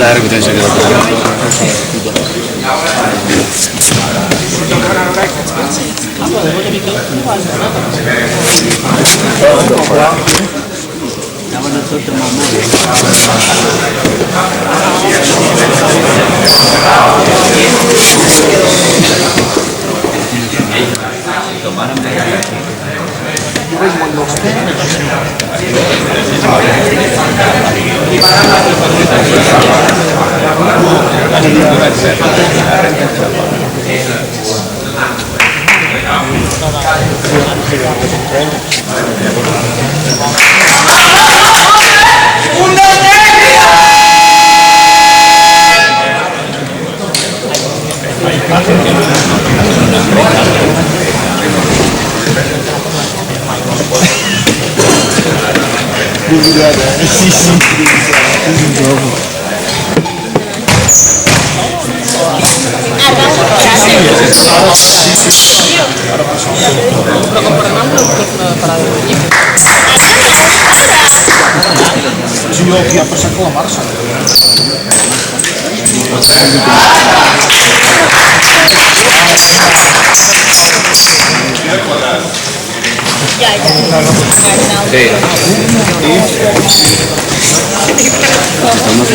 Claro que te Sì, sì, Lo comprendamos para venir. Sí, jo aquí ha passat com la marxa. Ya. estamos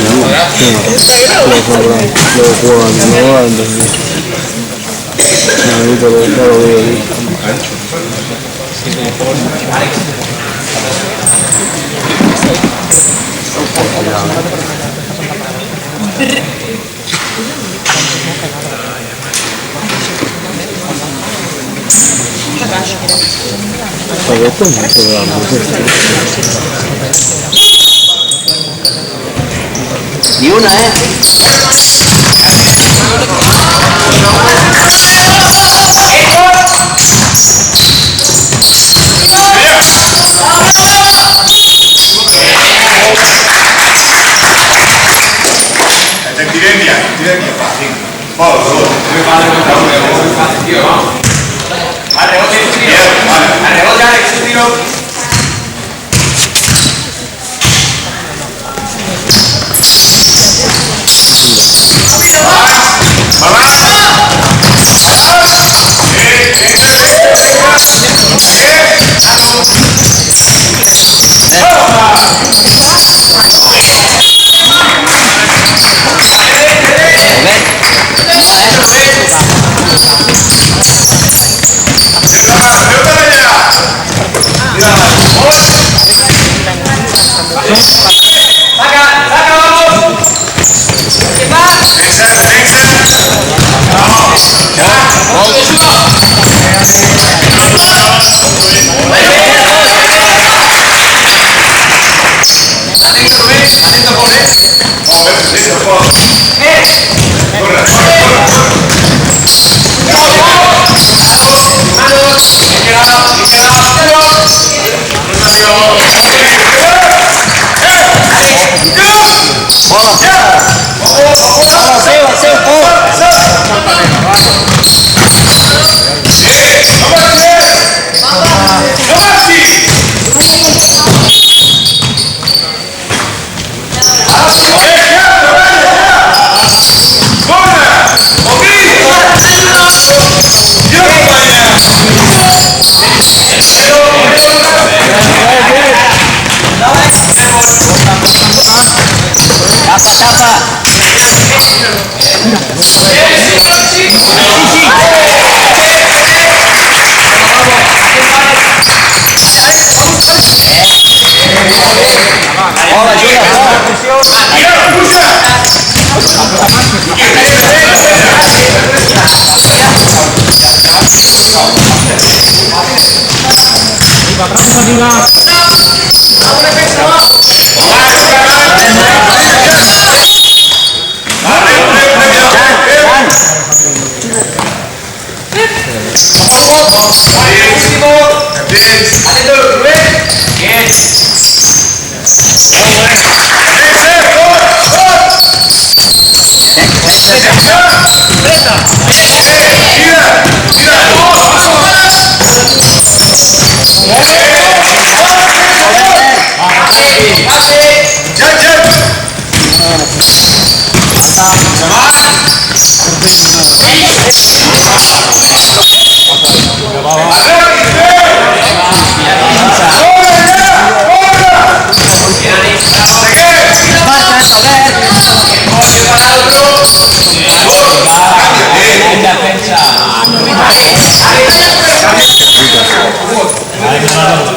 Ni una, Tirem via, fa, sì. Arrebote, Alex, un tiro.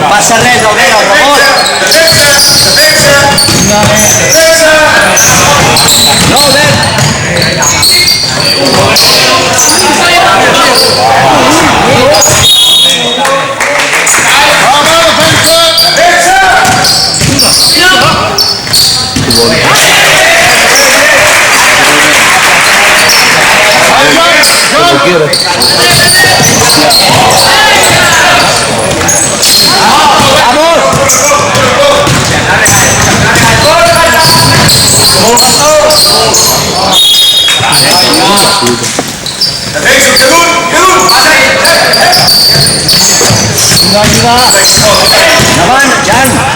Passa res, Obrero, rebot! No, Lawan, Jan!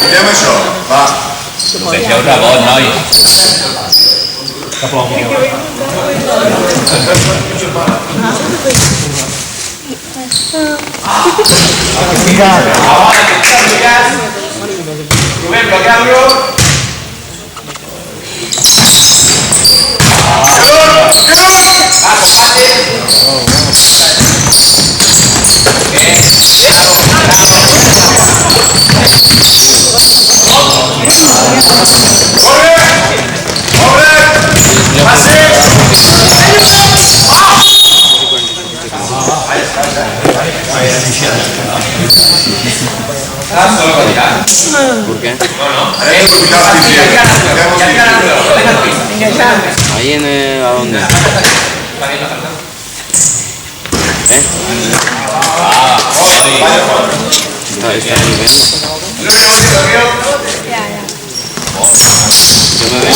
Mirem això, va. Deixeu rebot, noi. Rubén, bloquealo. ¿Por qué? Ahí en el... ¿a dónde? Está muy bien. Yo me veo.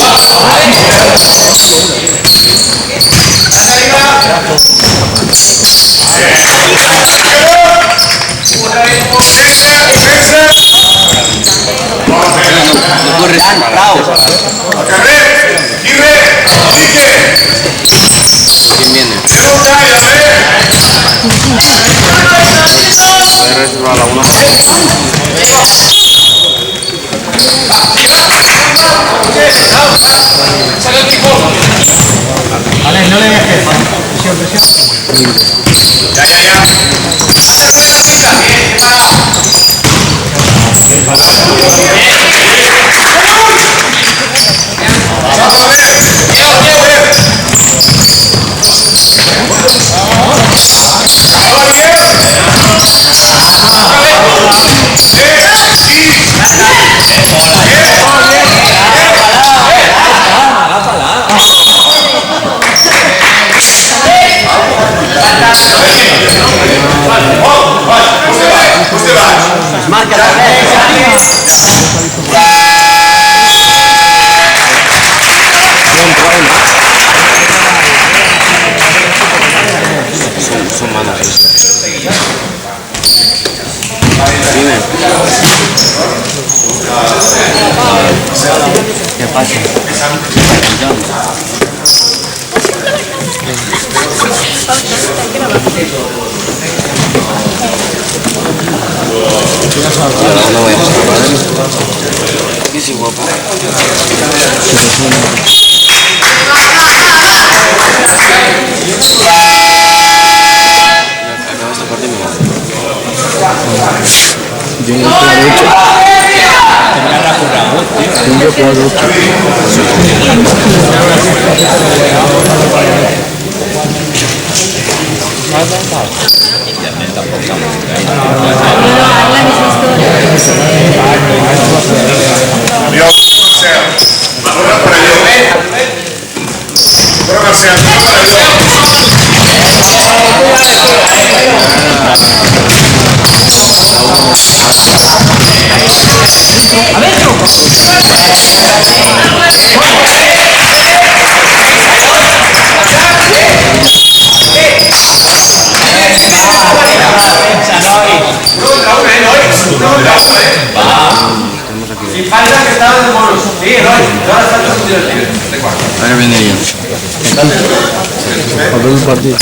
No corres. ¿Quién viene? Voy a reservar la 1. Vale, no le dejes. Presión. No voy a pasar. ¿Qué es guapo? Acabas de partir mi mano. Yo no puedo Adiós, Marcelo. Ahora para yo. Ahora Marcelo, Si falta que estaba en el mono. Sí, ahora está todo divertido. Ahora viene yo. a ver el partido.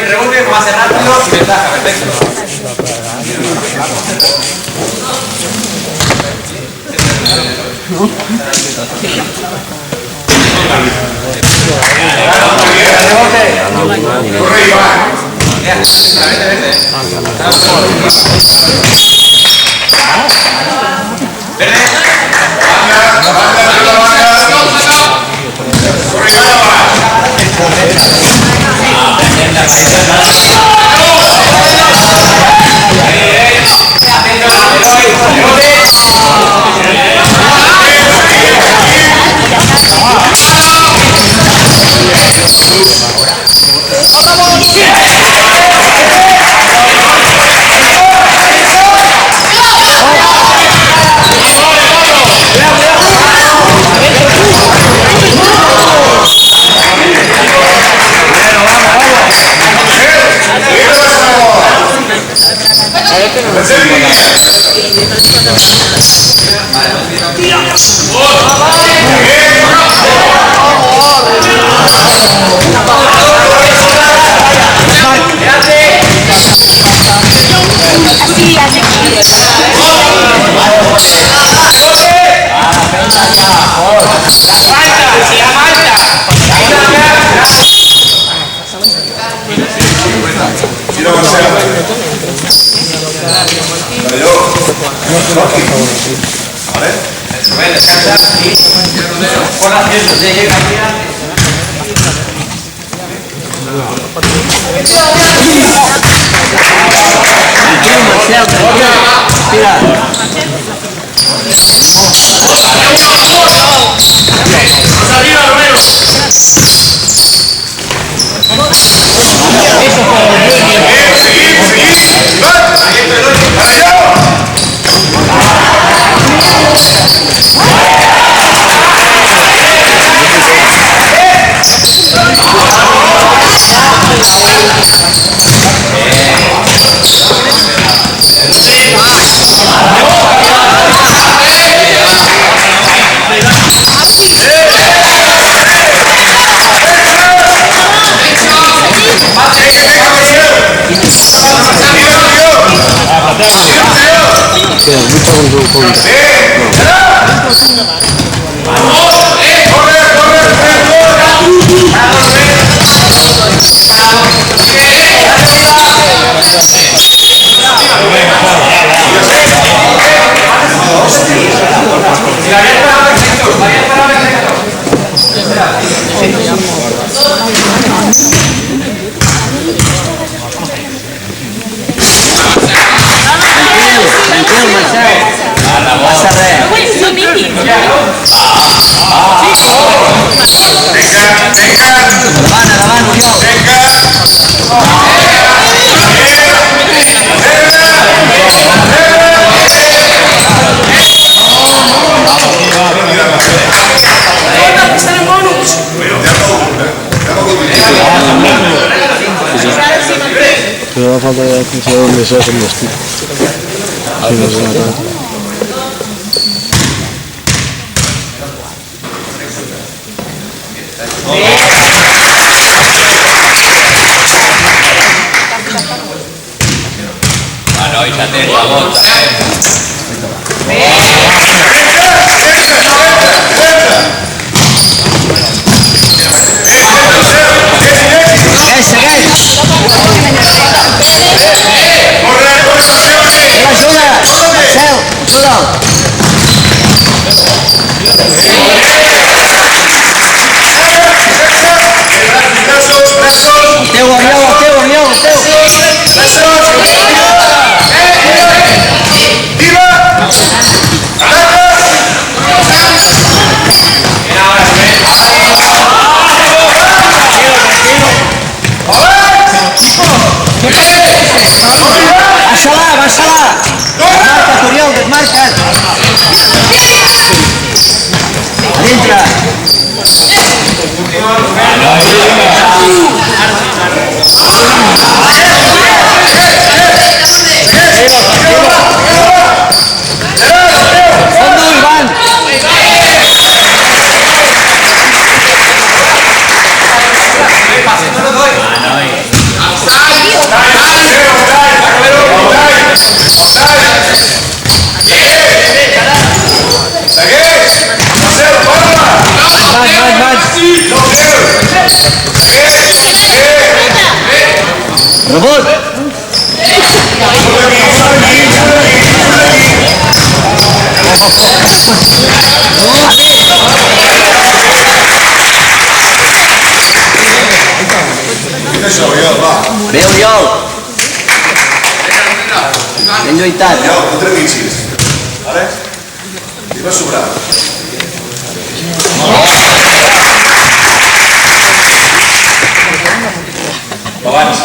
Revuelve más rápido y ventaja, perfecto. corre Iván. Tira Marcelo. ¿Vale? Con la gente se llega aquí. ¡Corre! Pero da falta de atención donde se hacen los tiros. Si no se nota. No, y ya te la bota. Báixala! Desmarca, Toriol, desmarca! Entra! Fondo, Iván! Robot! Bé, Oriol! Ben lluitat! Oriol, no trepitgis. Vale? I va sobrar. Abans.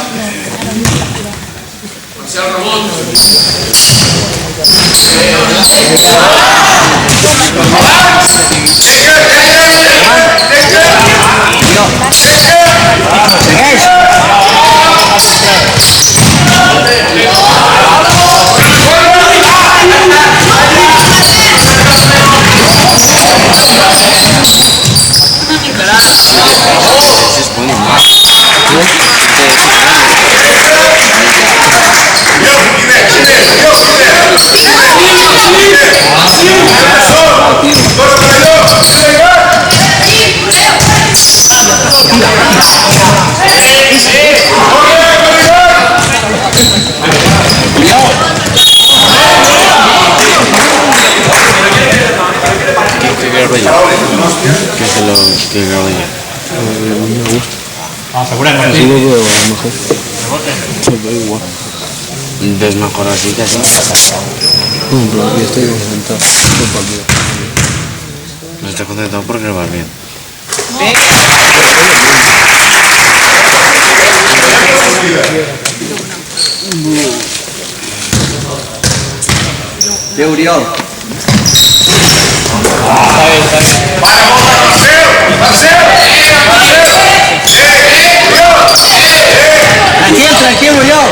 Segueix! Que grabo ya. Me gusta. Aseguremos. Así lo veo a lo mejor. Me da igual. ¿Ves mejor así que así? No, pero aquí estoy sentado. Estoy partido. No estoy contento porque vas bien. Bé, Oriol! Tranquil, tranquil, Oriol!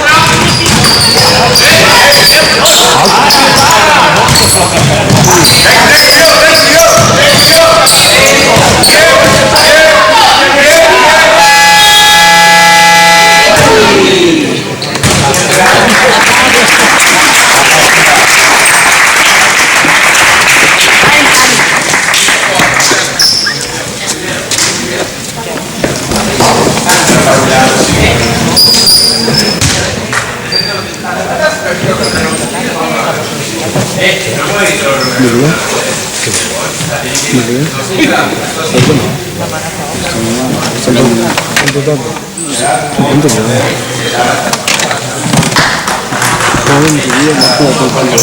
en tu vida no puedo contigo.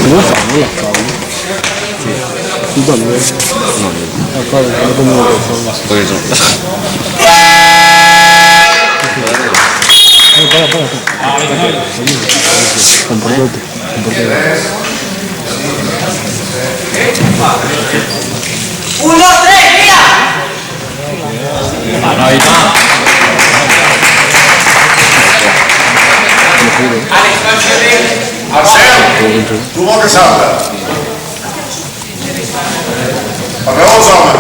No. Tú también. Acá, no como Por eso. Compórtate. ¡Uno, tres, mira! Ahí está. Alex, Marcelo, tu volta salta. Papel zona.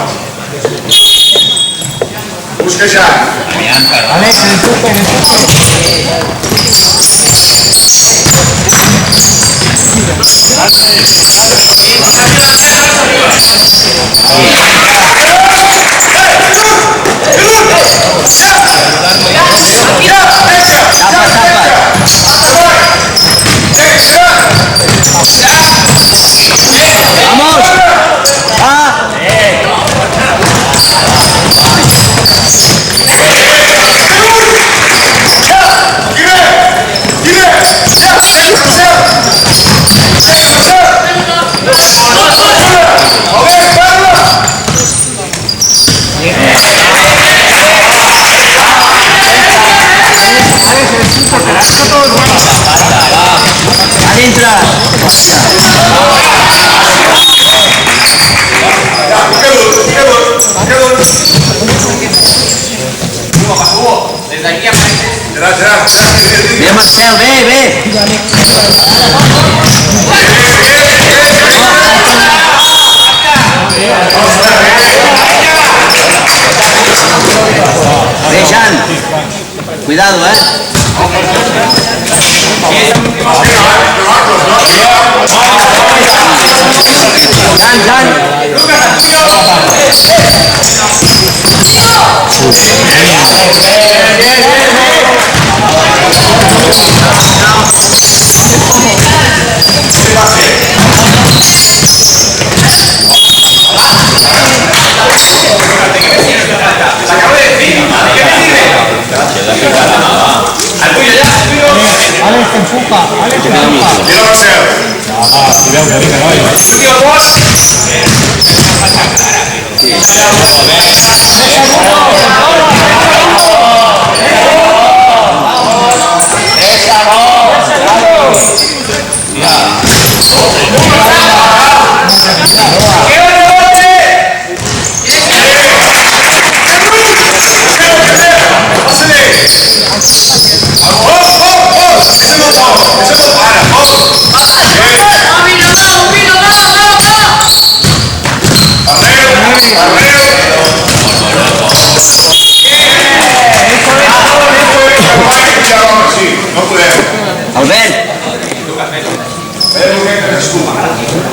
Busca já. Alex, disculpe. desde aquí a Ve, Marcel, ve. Ve, Jan. Cuidado, Alex, empuja. Tira Marcelo. Albert.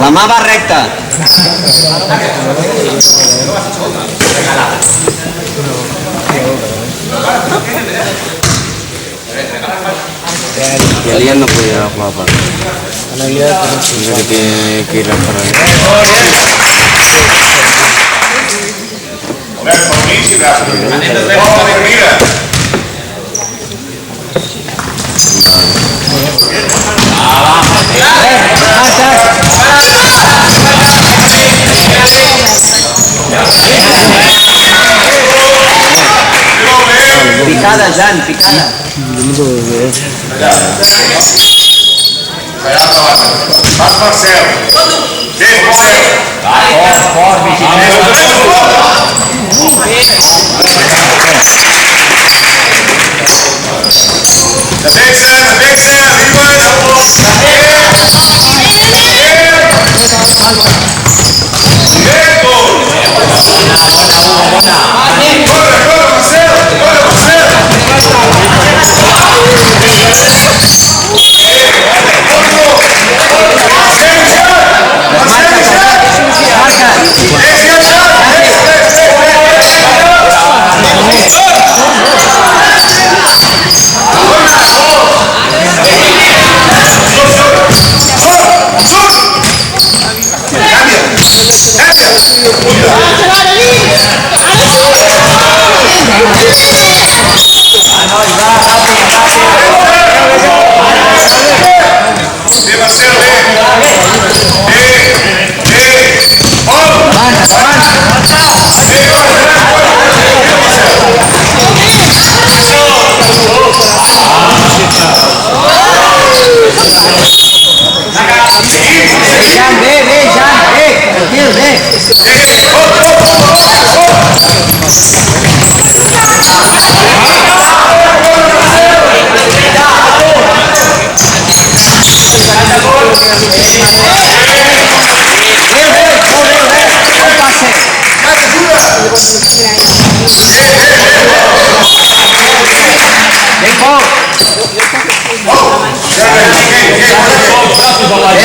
La mà va recta. Y Elian no podía jugar para que tiene que ir a parar. Picada, Jan, picada. Passa Marcelo. Vem, Marcelo.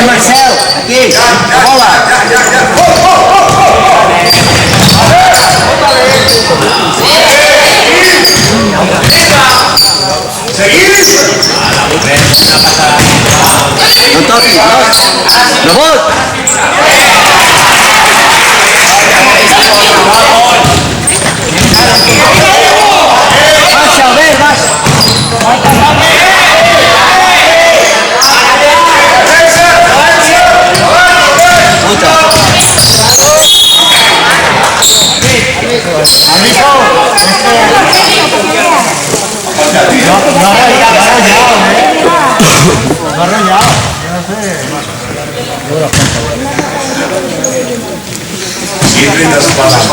Marcel, aquí, bola. No toquis, no vot. Baixa, Albert, baixa. No ha rayado. Sí, brindas pasas.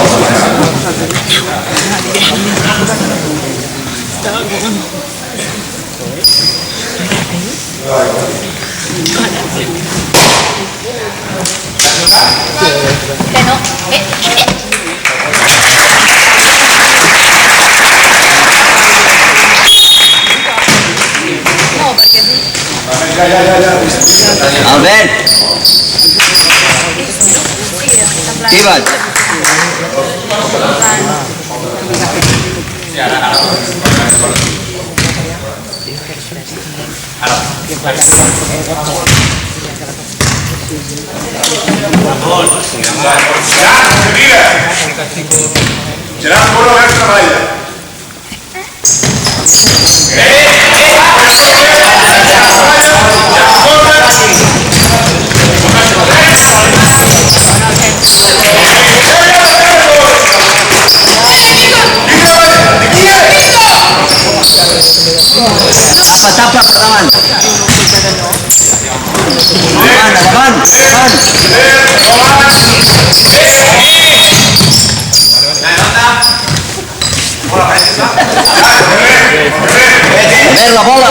Que no. No, perquè... Albert. Ivan. Gerard, corre a la ratlla. Tapa per davant. Davant. Albert, la bola.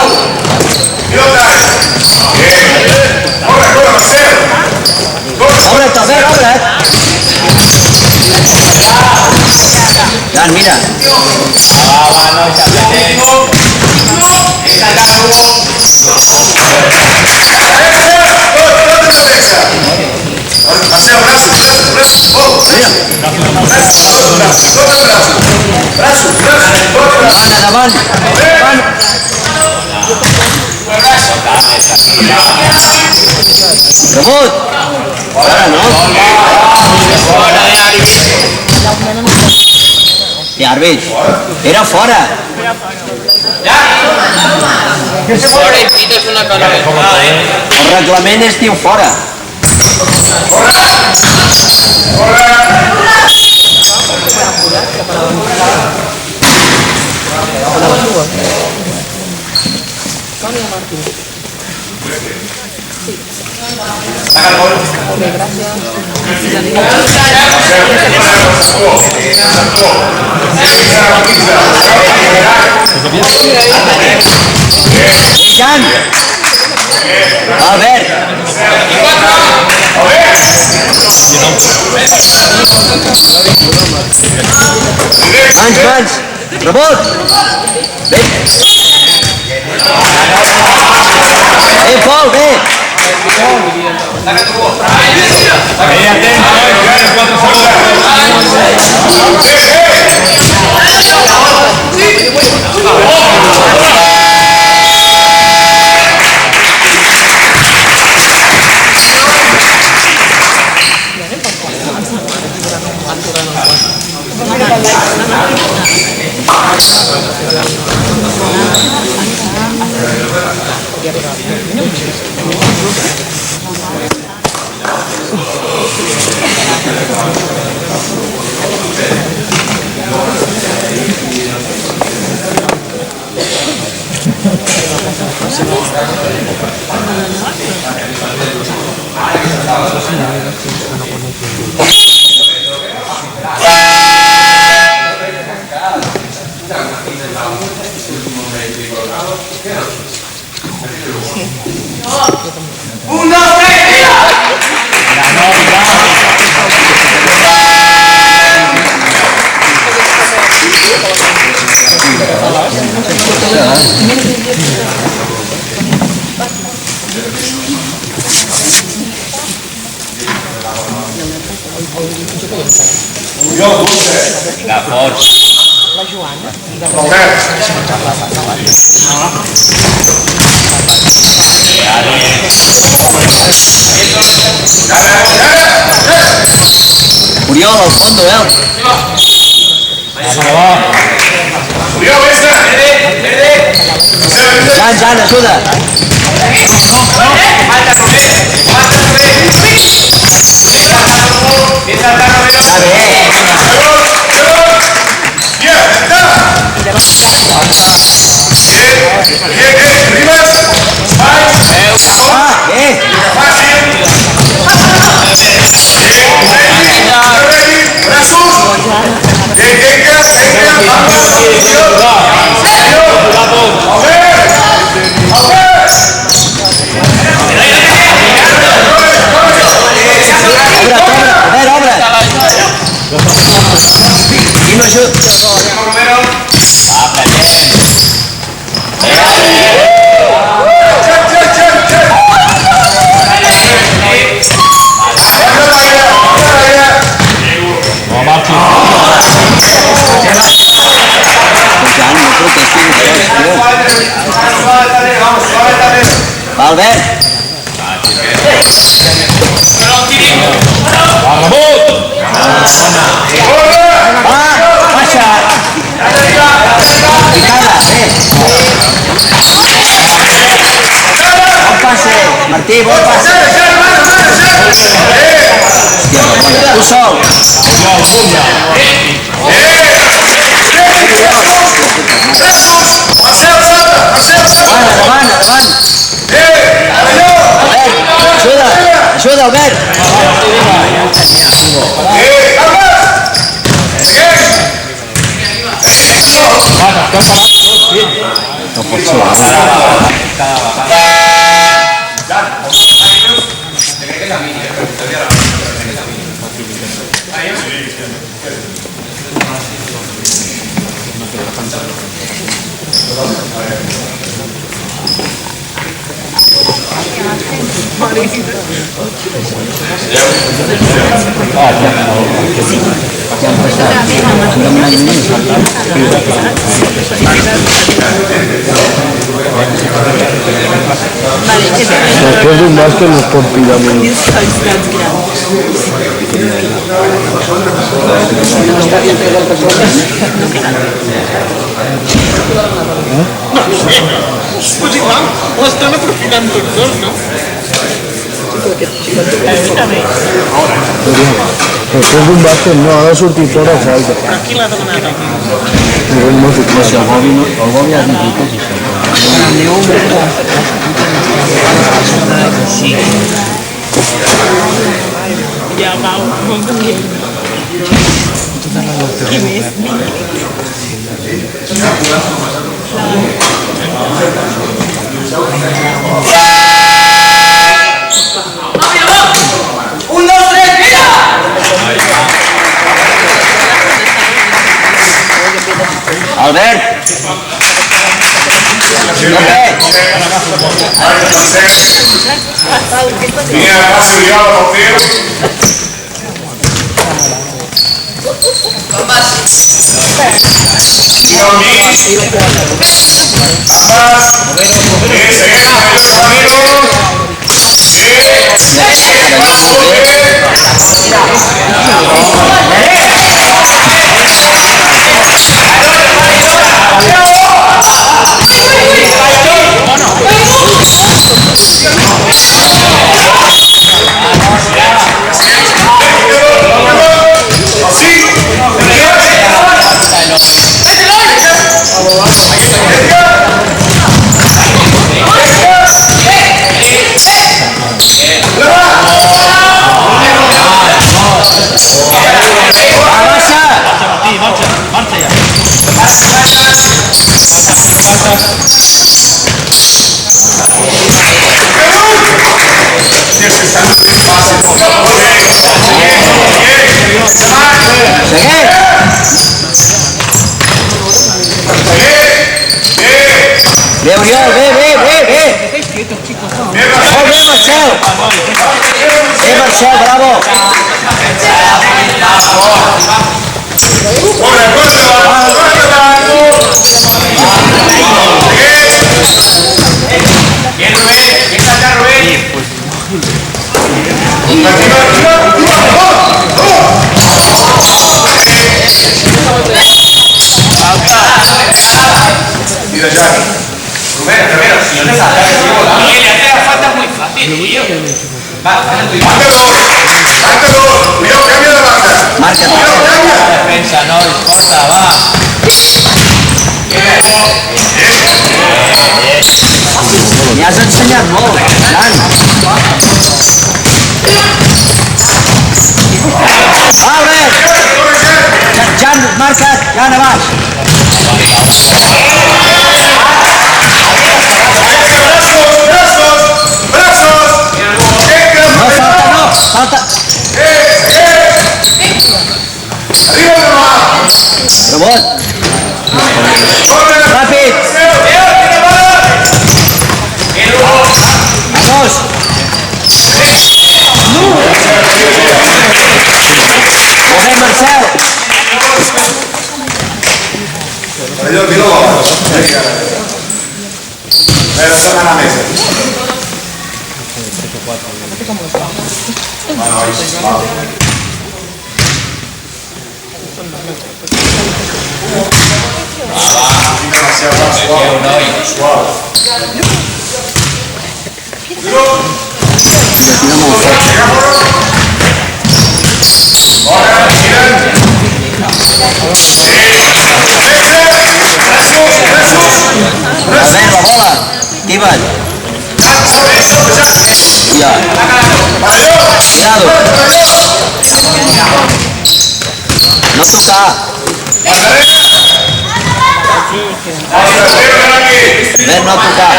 Obre't, Albert, obre't. Dan, mira. Davant. Rebut. Ara no. I àrbit. Era fora. Fora i pites una cara. El reglament es diu fora. Jan. Albert. Mans. Rebot. Bé. Pol, bé. Ahí atento, quedan 4 segundos. Un, dos, tres, La forza. La Joana. Oriol, al fondo, Jan, ajuda. Albert. Martí, bon passe. Tu sol. Endavant. Ajuda, Albert. No pot ser. Después de un más que nos portillamos. Ho estan aprofitant tots dos, no? Després d'un bàsquet no, ha de sortir fora o falta. Però qui l'ha demanat aquí? Si el Gobi ha dit que és això. Ja, Pau, molt content. Qui més? un, dos, tres, mira. Albert. Linea de pase obligado, portero. Marxa ja. Ve, Oriol, ve. Ve, Marcel. Ve, Marcel, bravo. Bien, Rubén. Bien acá, Rubén. Mira ya. Rubén, si no te sacas el tiempo, Miguel, le hace la falta muy fácil, tío. Va, Márcalo. Cuidado, cambia la marca. Marca. Defensa, no importa, va. Me has ensenyat molt, Jan. Jan, marca't, Jan, a baix. No, falta. Rebot. Ràpid. Vamos. Molt bé, Marcel. Allò, tira la bola. Venga, torna a la mesa. Bueno, ahí, vale. A ver, la bola. Ivan. Ya. Cuidado. No tocar. Ven, no tocar.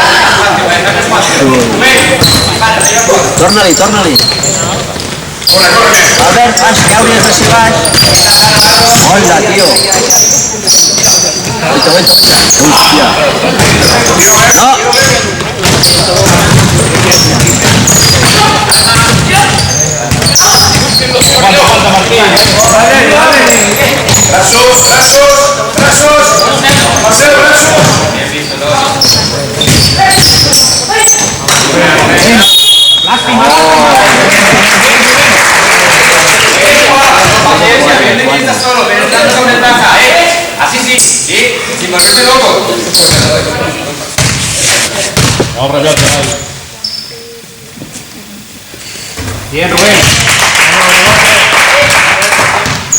Torna-li. Albert, vas, ja hauries de ser baix. Hola, tio. Hòstia. No. Brazos. Marcelo, brazos. Solo, pero estando con ventaja, así sí, sin volverse loco. Bien, Rubén.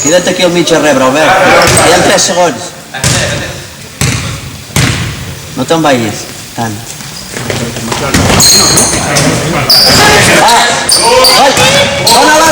Queda't aquí al mig a rebre, Albert. Queden 3 segons. No te'n vagis, tant. Dóna-la!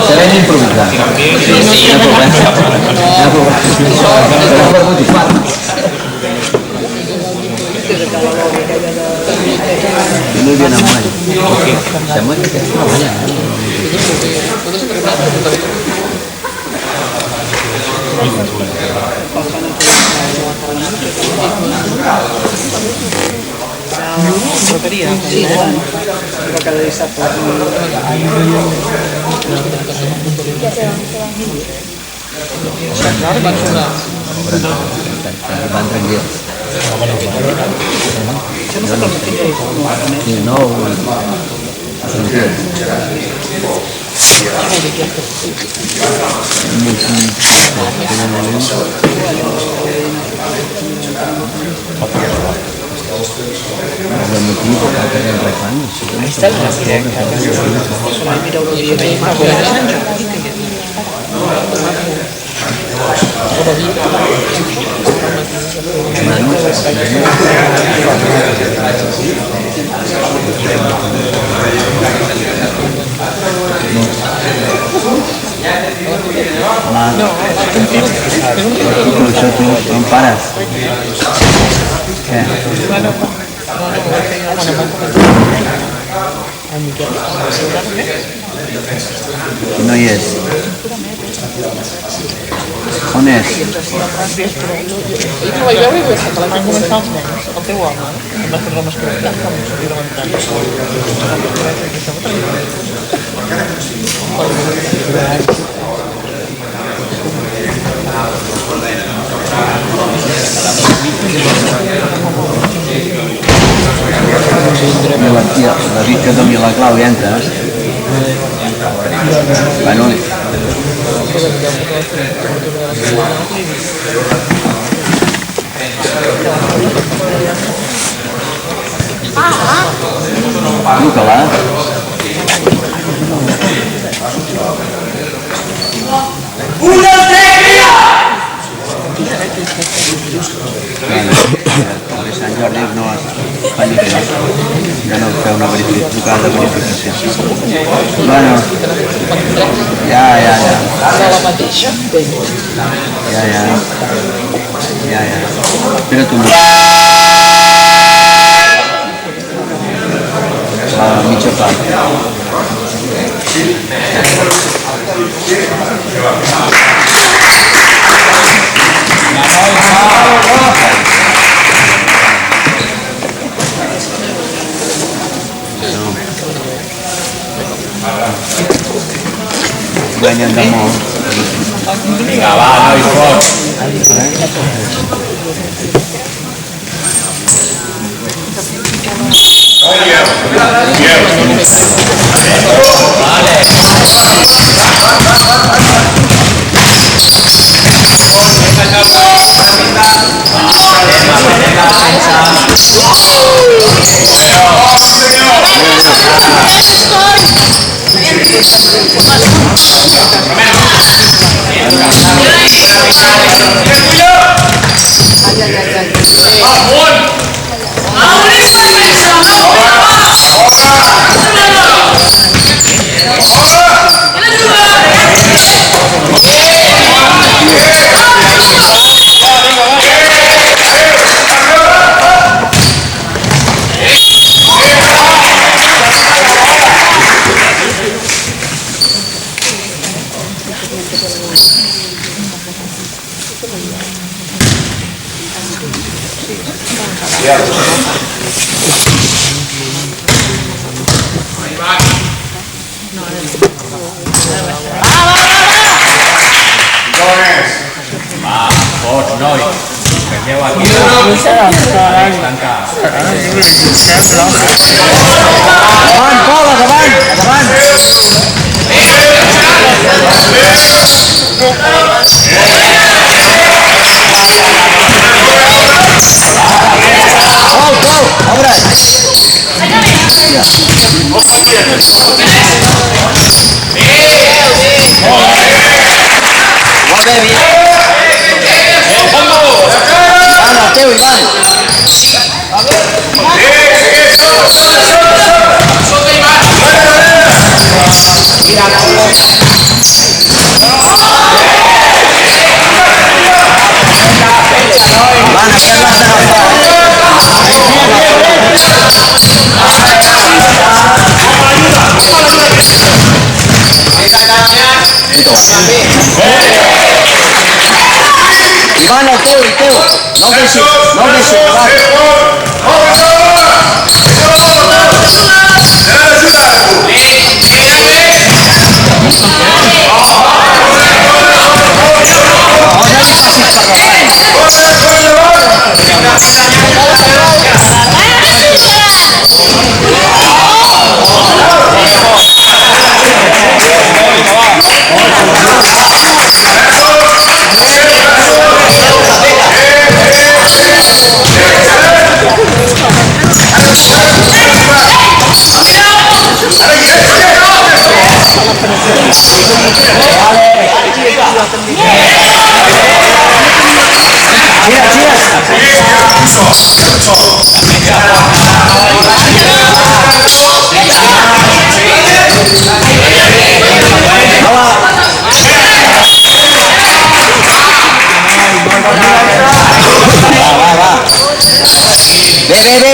Sabem improvisar. Muy bien, Amuel. Se muere que es una mañana. Sí, cada dissabte. Van tranquils. No, tranquils. Ahí está la directa. Mira, yo te digo, con el Sancho. No paras. ¿Qué? No hi és. On és? I vaig veure i vaig estar l'any començar els nens, el teu home, amb les bromes que vam com s'havia La Vic que doni la clau i entra. Bueno, truca-la. De Sant Jordi no es fa ni res. Ja no feu una trucada de verificació. Bueno, ja. de la mateixa. Ja. Espera't un moment. La mitja part. Guanyen de molt. Vinga, va, noi, fort. Fort, noi. Vegeu aquí. Davant, Pol, davant! Pol, obre't! Ivan, el teu, Ivan! Ivan, aquest l'has Ivan, el teu! No el deixis, no el deixis!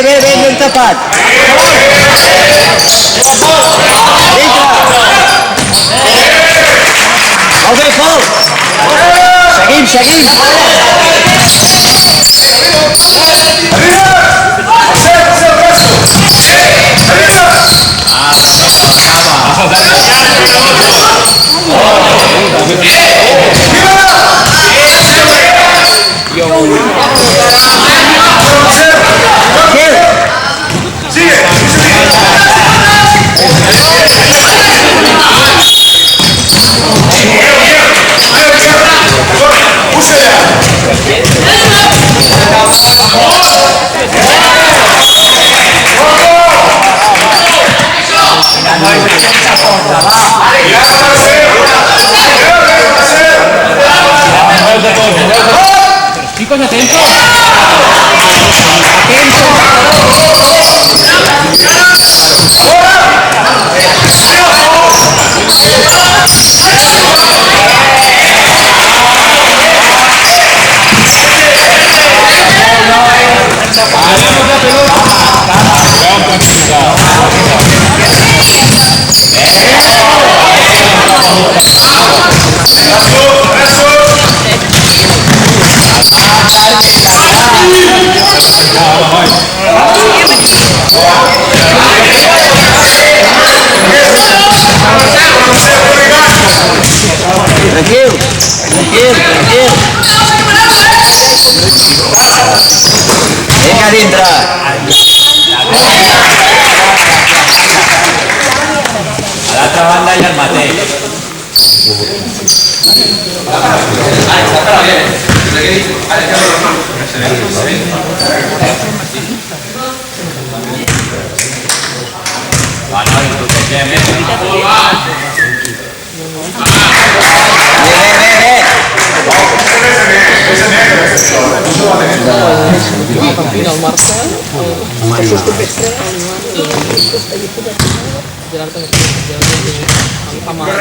Ve, ben tepat. Pau. Seguim. Chicos, atentos. Tranquilo. Venga dintre. A l'altra banda hi ha el mateix. Va, noi, protegem, Fino al Marcel, questo pesce, gelato mi fa male.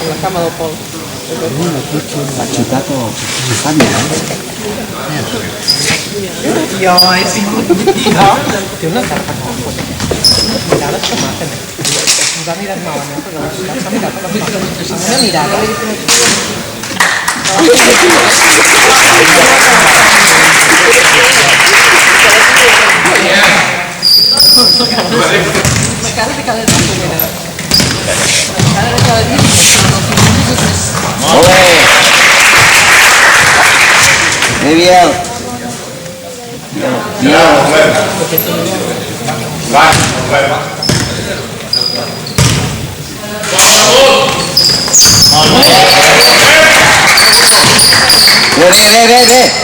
La cama del Pol. Ha xutato Fabio. Io hai sentito? No? Ti una carta nuova. Mirare la chiamata. Non mirare nuova, non mirare. Muy bien. Ve.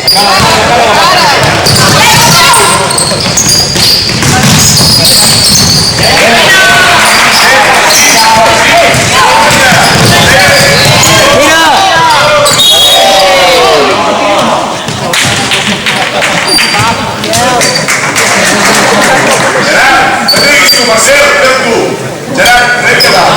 Marcelo, tempo. Gerard, recular.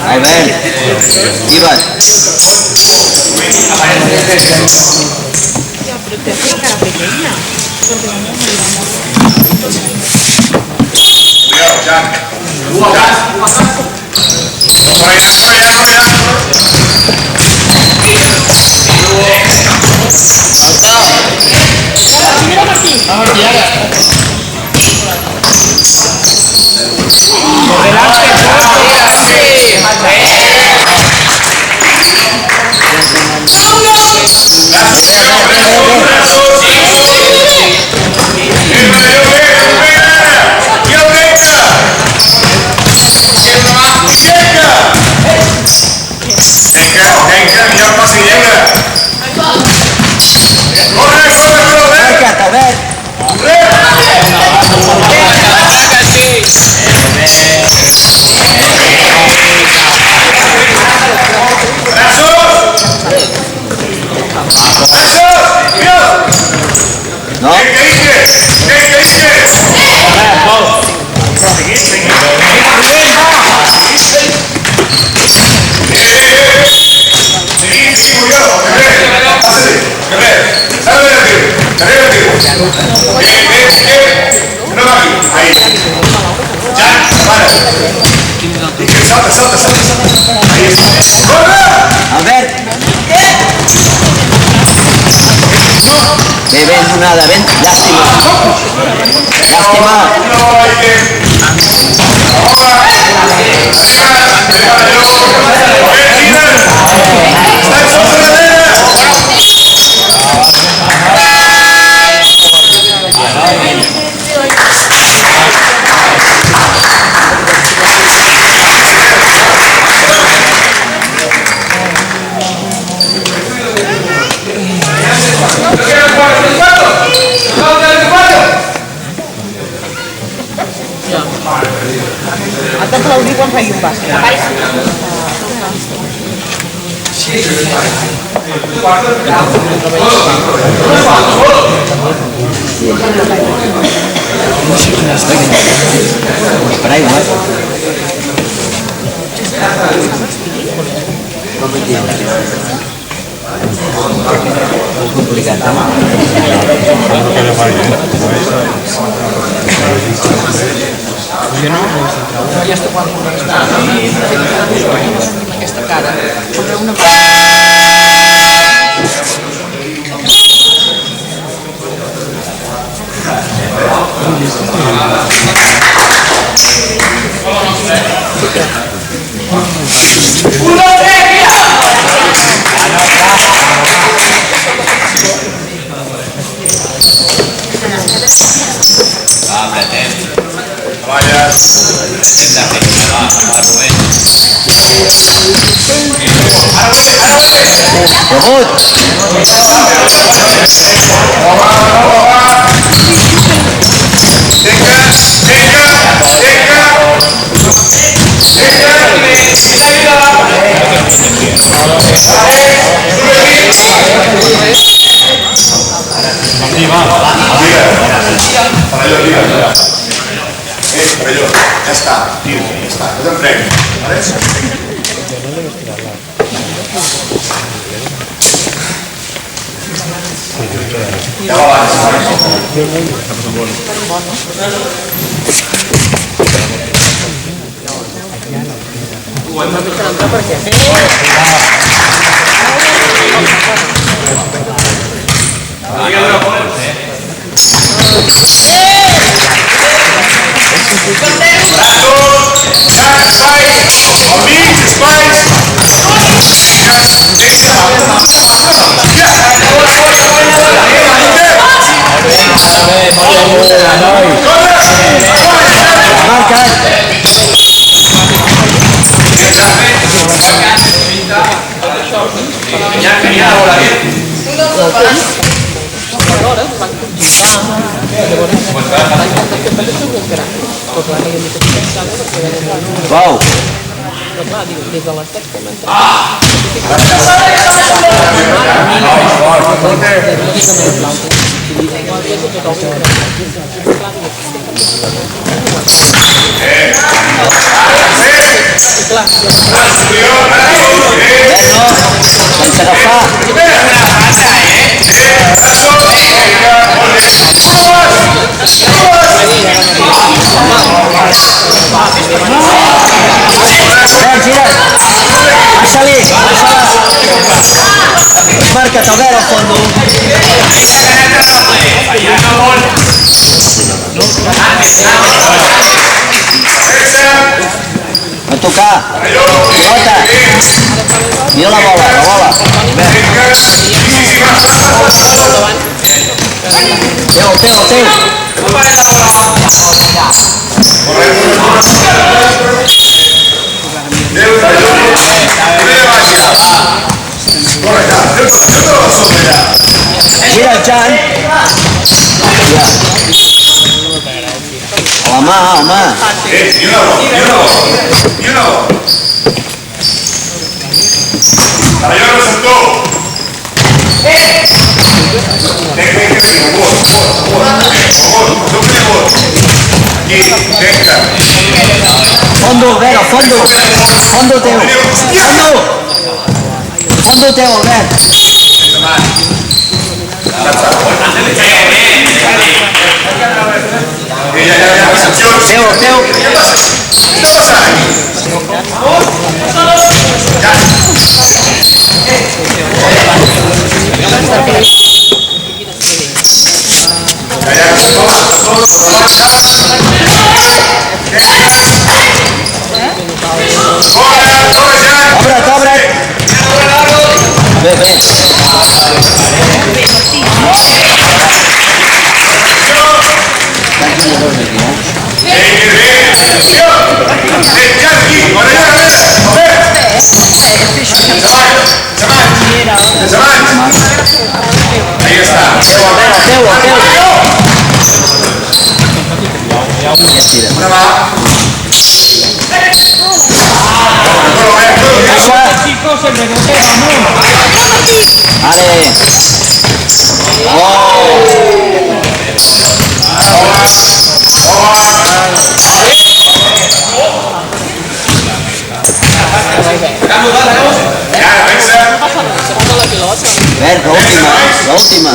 Ahí ven. Iván. A ver. Ven, no nada, ven. Lástima. Lástima. Has d'aplaudir quan faci un bàsquet. Per aigua. És complicat, Jo no està quan aquesta cara. Una Venga, Pabelló, ya está, tío, ya está, no te enfrenes, ¿vale? Ya va, Wow. Sense agafar. Gira. Lasciali. Marca't a veure al fondo. A tocar. Pilota. Mira la bola, la bola. Teu. Gira el Jan. Home. Y una voz. Pabelló no sentó. Fondo, Vero, fondo. Fondo teu. Fondo teu, Albert. Teu. Obre't. Bé. Ahí está. Teu. Una más. Chicos, el rebote, vamos. Ale. Ver, la última.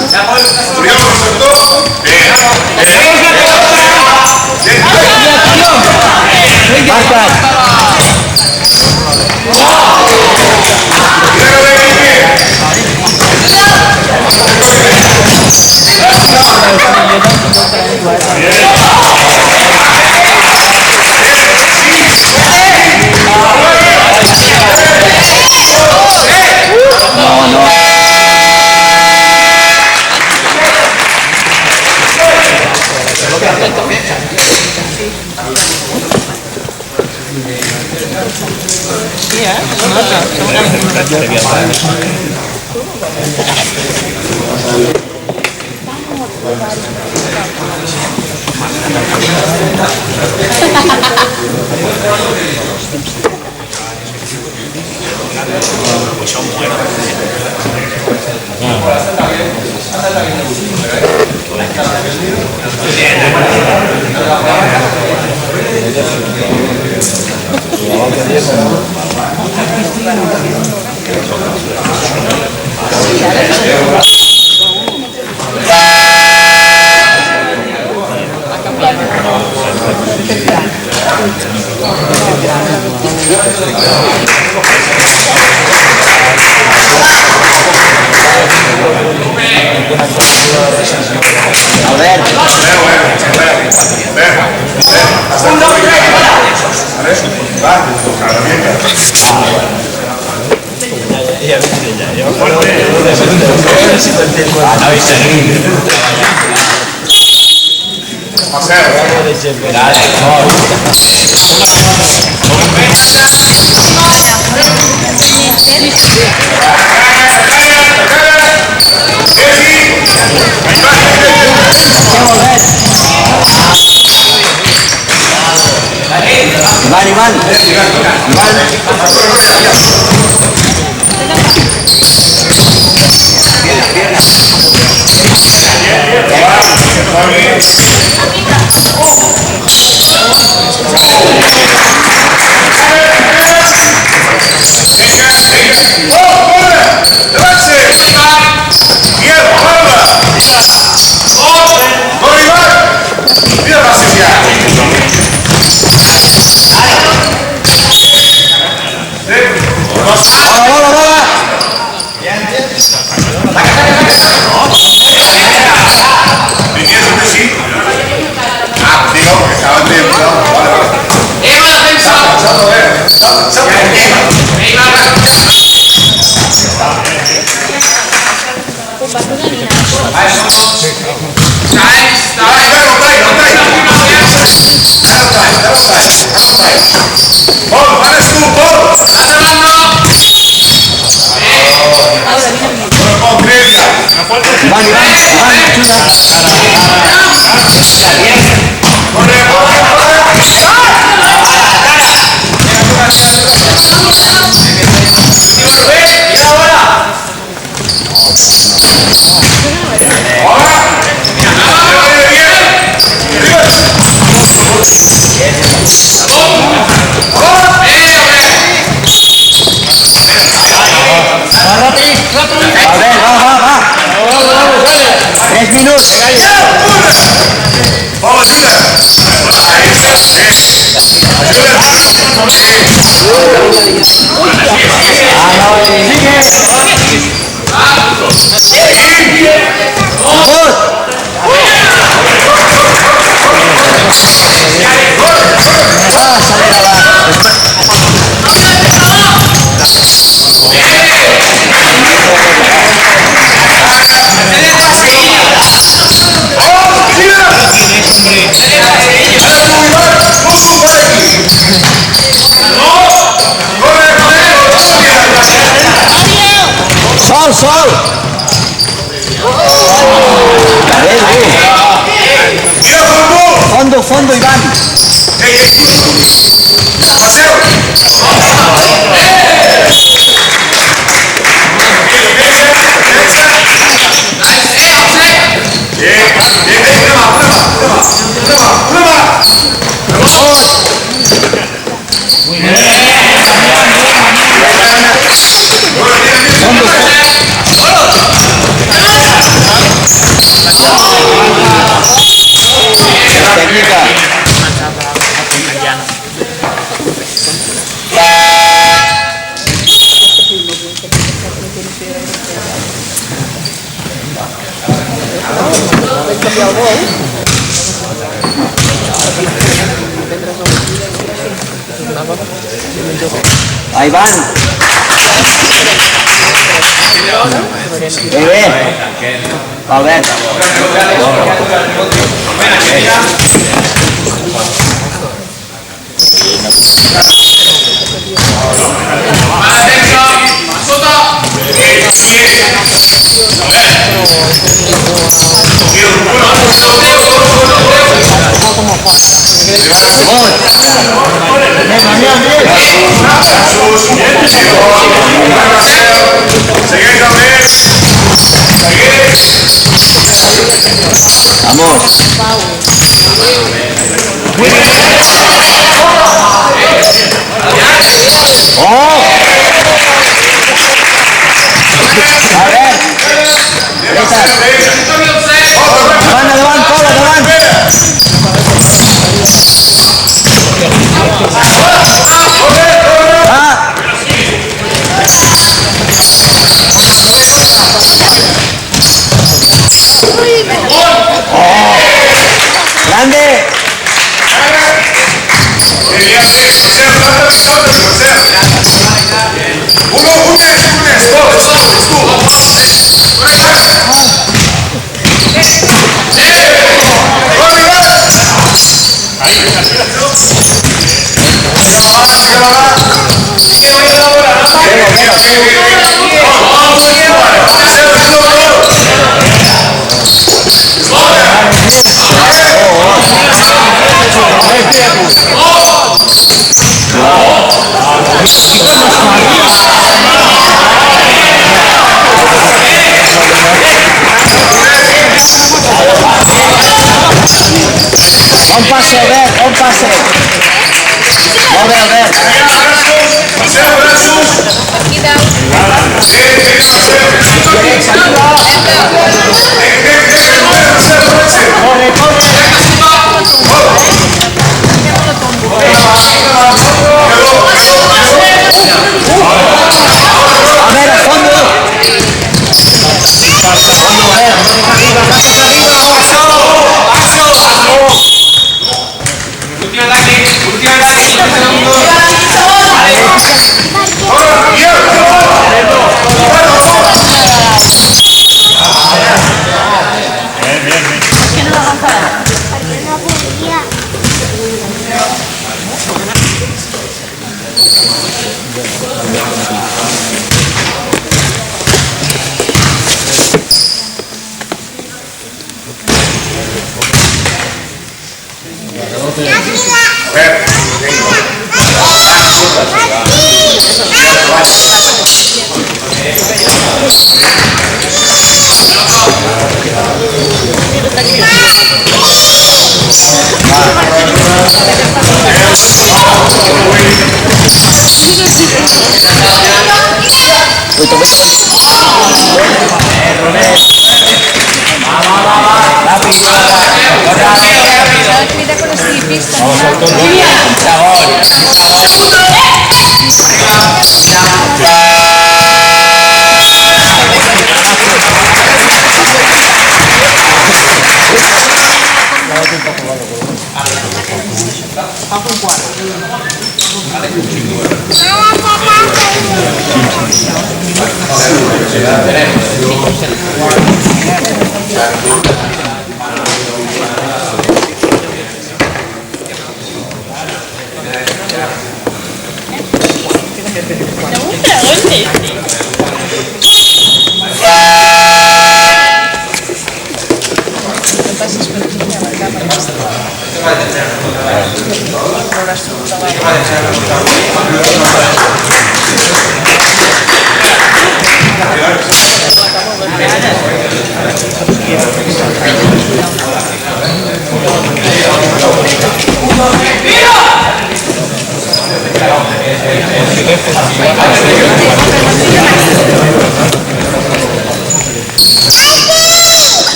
Ivan. Sol. Fondo, Iván. Iván. A ver. Seguid, Un pase, Albert, un pase. Molt bé, Albert. A ver, a fondo.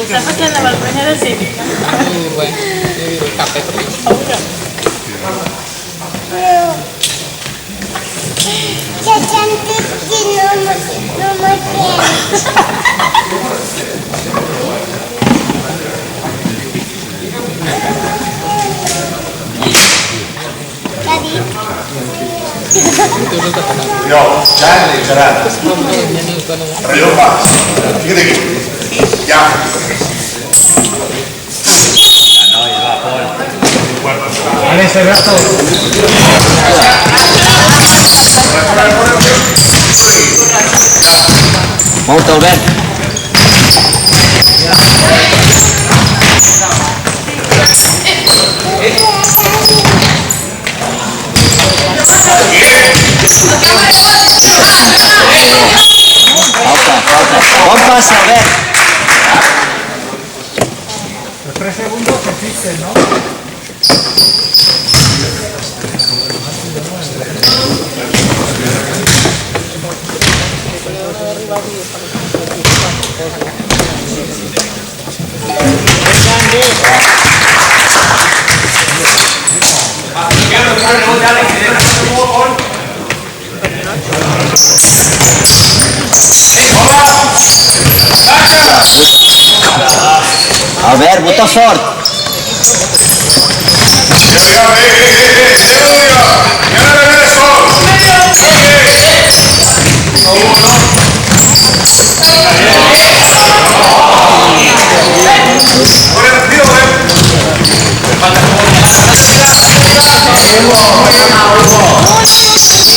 Sta facendo la vergogna sedica. C'è gente che non mi Io, già leggerà. Io faccio. Io dico. Adesso il resto. Molto Alberto. Bon passe, Albert. Los 3 segundos existen, ¿no? Albert, bota fort.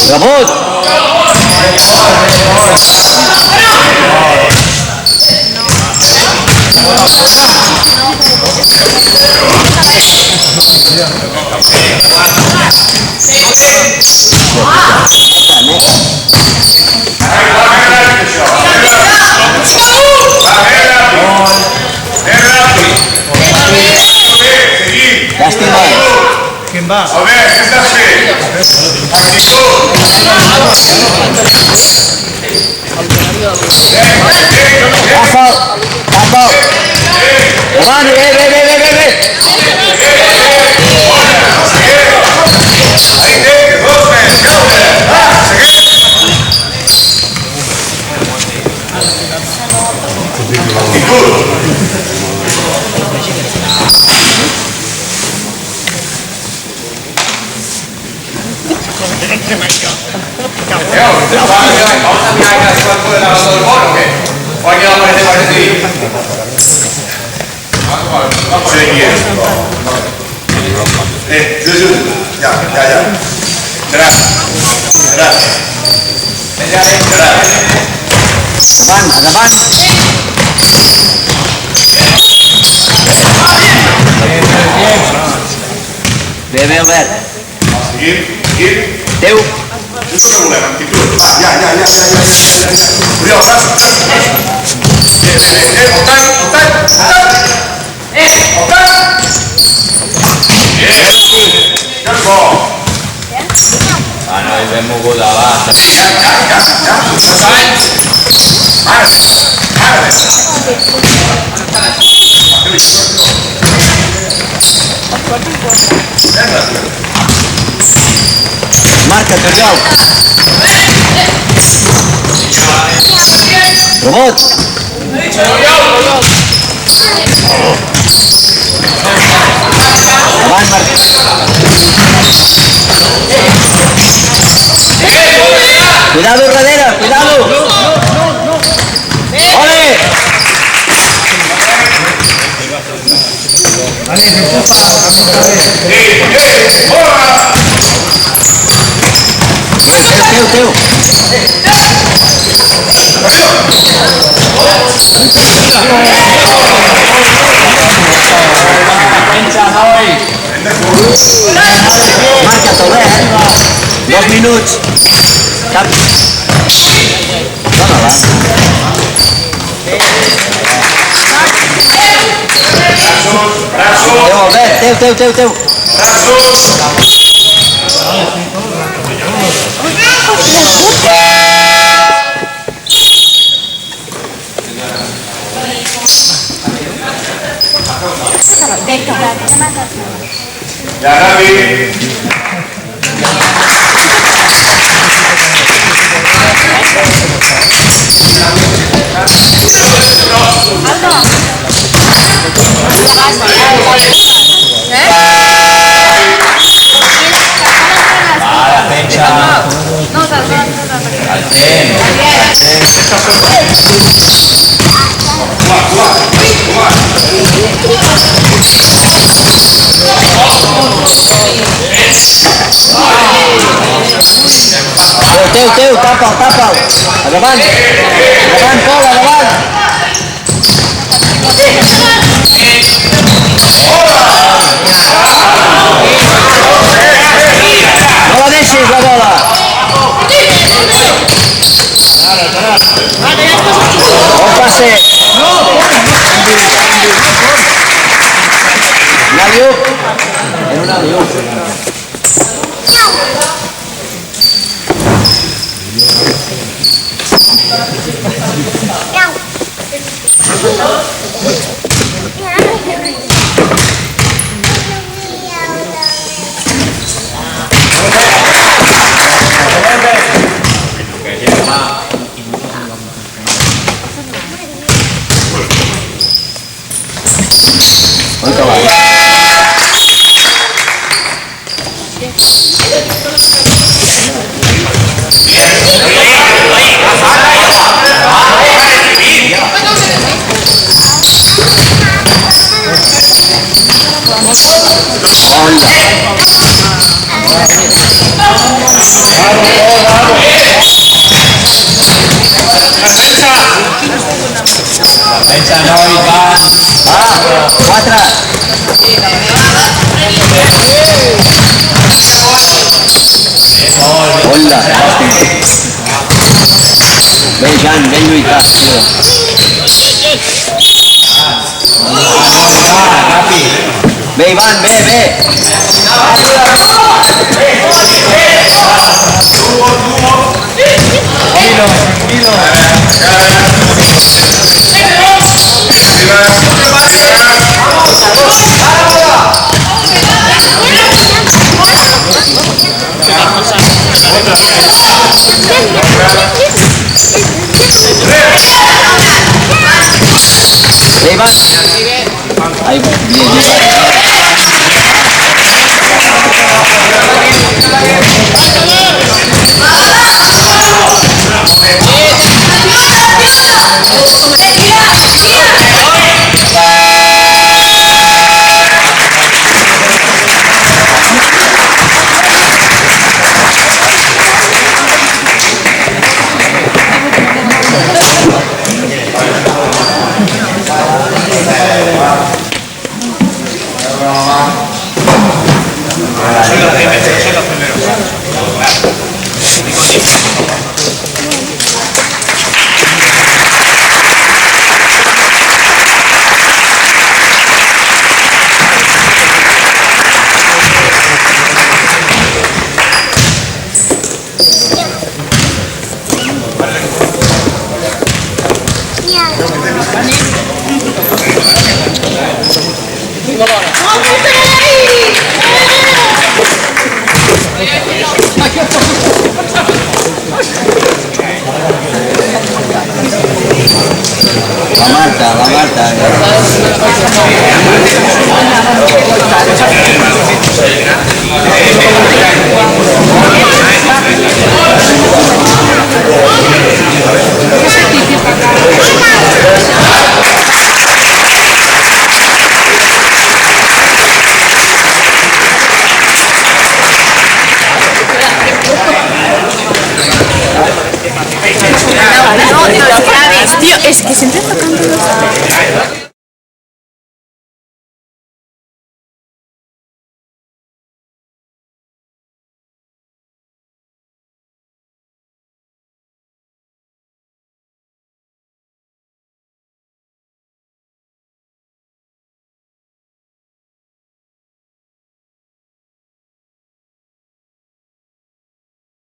Rebut. Llàstima. ¿Quién va? A ver, siéntase. Actitud. Tapo. Tapo. Davant, ve. ¿Vamos a mirar que la puede dar todo el gol o qué? ¿O aquí parece así? Vamos a seguir. Ya. Gracias. Endavant. Bé, Albert. Seguir. Teu. Això que volem, actitud. Va, ja. Oriol, vas. Ja és bo. Ah, no, hi vam mogut davant. Marca, Oriol. Rebut. Davant, Marc. Cuidado darrere, cuidado. Ole! Alguien se empuja otra vez. Teu. Marca, Albert. 2 minuts. Cap. Dóna-la. Braços. Teu, Albert, teu. Braços. Ya, Gaby. La defensa. No, Al temps. Teu, tapa'l. Endavant, Pol, endavant. No la deixis, la bola. Ve Jan, ven Luisa. Ve Iván, ve. Iván. Ahí, bien. La Marta.